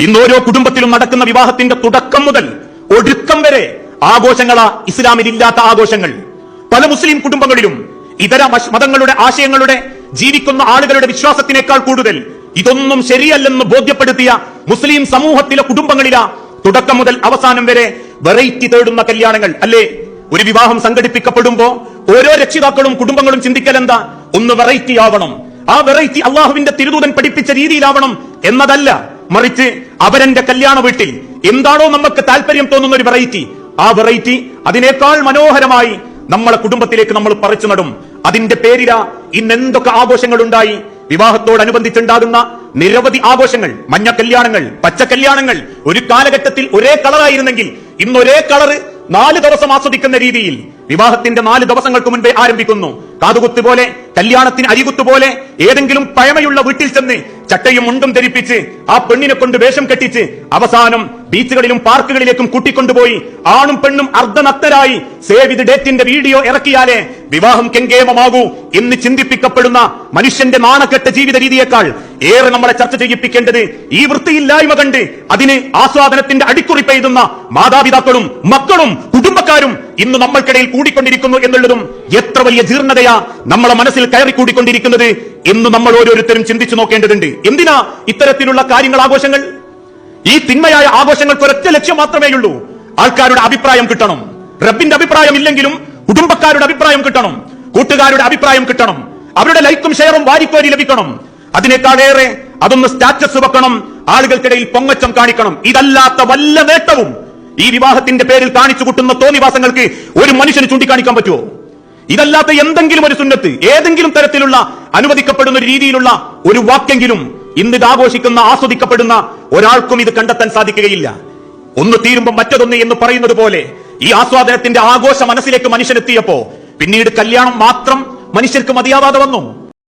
ഇന്ന് ഓരോ കുടുംബത്തിലും നടക്കുന്ന വിവാഹത്തിന്റെ തുടക്കം മുതൽ ഒടുക്കം വരെ ആഘോഷങ്ങളാ ഇസ്ലാമിൽ ഇല്ലാത്ത ആഘോഷങ്ങൾ. പല മുസ്ലിം കുടുംബങ്ങളിലും ഇതര മതങ്ങളുടെ ആശയങ്ങളുടെ ജീവിക്കുന്ന ആളുകളുടെ വിശ്വാസത്തിനേക്കാൾ കൂടുതൽ ഇതൊന്നും ശരിയല്ലെന്ന് ബോധ്യപ്പെടുത്തിയ മുസ്ലിം സമൂഹത്തിലെ കുടുംബങ്ങളിലാ തുടക്കം മുതൽ അവസാനം വരെ വെറൈറ്റി തേടുന്ന കല്യാണങ്ങൾ. അല്ലേ? ഒരു വിവാഹം സംഘടിപ്പിക്കപ്പെടുമ്പോ ഓരോ രക്ഷിതാക്കളും കുടുംബങ്ങളും ചിന്തിക്കലെന്താ? ഒന്ന് വെറൈറ്റി ആവണം, ആ വെറൈറ്റി അള്ളാഹുവിന്റെ തിരുദൂതൻ പഠിപ്പിച്ച രീതിയിലാവണം എന്നതല്ല, മറിച്ച് അവരന്റെ കല്യാണ വീട്ടിൽ എന്താണോ നമുക്ക് താല്പര്യം തോന്നുന്ന ഒരു വെറൈറ്റി, ആ വെറൈറ്റി അതിനേക്കാൾ മനോഹരമായി നമ്മളെ കുടുംബത്തിലേക്ക് നമ്മൾ പറിച്ചു നടും. അതിന്റെ പേരിലാ ഇന്ന് എന്തൊക്കെ ആഘോഷങ്ങൾ ഉണ്ടായി. വിവാഹത്തോടനുബന്ധിച്ചുണ്ടാകുന്ന നിരവധി ആഘോഷങ്ങൾ, മഞ്ഞ കല്യാണങ്ങൾ, പച്ച കല്യാണങ്ങൾ. ഒരു കാലഘട്ടത്തിൽ ഒരേ കളറായിരുന്നെങ്കിൽ ഇന്ന് ഒരേ കളറ് 4 ദിവസം ആസ്വദിക്കുന്ന രീതിയിൽ വിവാഹത്തിന്റെ 4 ദിവസങ്ങൾക്ക് മുൻപേ ആരംഭിക്കുന്നു. കാതുകുത്ത് പോലെ, കല്യാണത്തിന് അരികുത്ത് പോലെ ഏതെങ്കിലും പഴമയുള്ള വീട്ടിൽ ചെന്ന് ചട്ടയും മുണ്ടും ധരിപ്പിച്ച് ആ പെണ്ണിനെ കൊണ്ട് വേഷം കെട്ടിച്ച് അവസാനം ബീച്ചുകളിലും പാർക്കുകളിലേക്കും കൂട്ടിക്കൊണ്ടുപോയി ആണും പെണ്ണും അർദ്ധനഗ്നരായി സേവ് ദി ഡേറ്റിന്റെ വീഡിയോ ഇറക്കിയാലേ വിവാഹം കെങ്കേമമാകൂ എന്ന് ചിന്തിപ്പിക്കപ്പെടുന്ന മനുഷ്യന്റെ നാണക്കെട്ട ജീവിത രീതിയേക്കാൾ ഏറെ നമ്മളെ ചർച്ച ചെയ്യിപ്പിക്കേണ്ടത് ഈ വൃത്തിയില്ലായ്മ കണ്ട് അതിന് ആസ്വാദനത്തിന്റെ അടിക്കുറിപ്പ് എഴുതുന്ന മാതാപിതാക്കളും മക്കളും കുടുംബക്കാരും ഇന്ന് നമ്മൾക്കിടയിൽ കൂടിക്കൊണ്ടിരിക്കുന്നു എന്നുള്ളതും എത്ര വലിയ ജീർണതയാ നമ്മളെ മനസ്സിൽ കയറിക്കൂടിക്കൊണ്ടിരിക്കുന്നത് എന്ന് നമ്മൾ ഓരോരുത്തരും ചിന്തിച്ചു നോക്കേണ്ടതുണ്ട്. എന്തിനാ ഇത്തരത്തിലുള്ള കാര്യങ്ങൾ, ആഘോഷങ്ങൾ? ഈ തിന്മയായ ആഘോഷങ്ങൾക്ക് ഒരൊറ്റ ലക്ഷ്യം മാത്രമേയുള്ളൂ: ആൾക്കാരുടെ അഭിപ്രായം കിട്ടണം. റബ്ബിന്റെ അഭിപ്രായം ഇല്ലെങ്കിലും കുടുംബക്കാരുടെ അഭിപ്രായം കിട്ടണം, കൂട്ടുകാരുടെ അഭിപ്രായം കിട്ടണം, അവരുടെ ലൈക്കും ഷെയറും വാരിക്കോരി ലഭിക്കണം. അതിനേക്കാളേറെ അതൊന്ന് സ്റ്റാറ്റസ് വെക്കണം, ആളുകൾക്കിടയിൽ പൊങ്ങച്ചം കാണിക്കണം. ഇതല്ലാത്ത വല്ല നേട്ടവും ഈ വിവാഹത്തിന്റെ പേരിൽ കാണിച്ചു കൂട്ടുന്ന തോന്നിവാസങ്ങൾക്ക് ഒരു മനുഷ്യന് ചൂണ്ടിക്കാണിക്കാൻ പറ്റുമോ? ഇതല്ലാത്ത എന്തെങ്കിലും ഒരു സുന്നത്ത്, ഏതെങ്കിലും തരത്തിലുള്ള അനുവദിക്കപ്പെടുന്ന ഒരു രീതിയിലുള്ള ഒരു വാക്കെങ്കിലും ഇന്നിത് ആഘോഷിക്കുന്ന, ആസ്വദിക്കപ്പെടുന്ന ഒരാൾക്കും ഇത് കണ്ടെത്താൻ സാധിക്കുകയില്ല. ഒന്ന് തീരുമ്പോൾ മറ്റതൊന്ന് എന്ന് പറയുന്നത് പോലെ ഈ ആസ്വാദനത്തിന്റെ ആഘോഷ മനസ്സിലേക്ക് മനുഷ്യനെത്തിയപ്പോ പിന്നീട് കല്യാണം മാത്രം മനുഷ്യർക്ക് മതിയാവാതെ വന്നു.